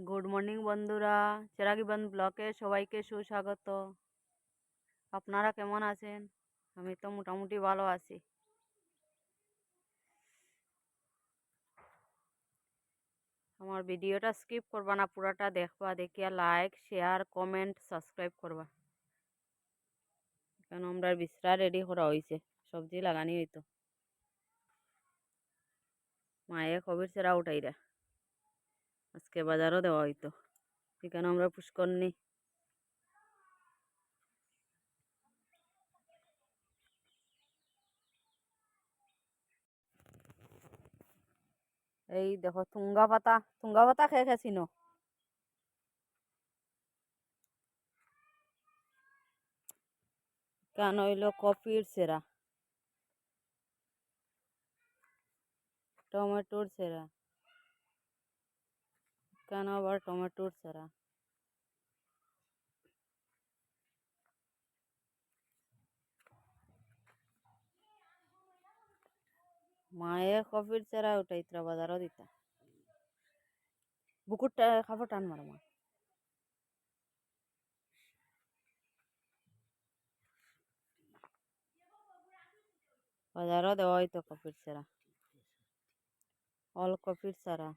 Good morning বন্ধুরা, চেরাগীবন্দ ব্লকে সবাইকে সুস্বাগত। আপনারা কেমন আছেন? আমি তো মোটামুটি ভালো আছি। আমার ভিডিওটা স্কিপ করবা না, পুরাটা দেখবা, দেখিয়া লাইক শেয়ার কমেন্ট সাবস্ক্রাইব করবা। কেন আমরা বিছরা রেডি করা হয়েছে, সবজি লাগানি হইতো। মায়ে কবির সেরা উঠাইরা আজকে বাজারও দেওয়া হইতো। এখানে আমরা পুষ্করণী এই দেখো তুঙ্গা পাতা খেয়ে খেয়েছি ন। কেন হইলো কপির সেরা, টমেটোর সেরা, কেন আবার টমেটোর সেরা। মায়ে কফির চেরা উঠাইতরা বাজারও দিতা। বুকুরটা খাবো টান মার মা। বাজারও দেওয়া হইতো কফির চেরা, অল কফির চেরা।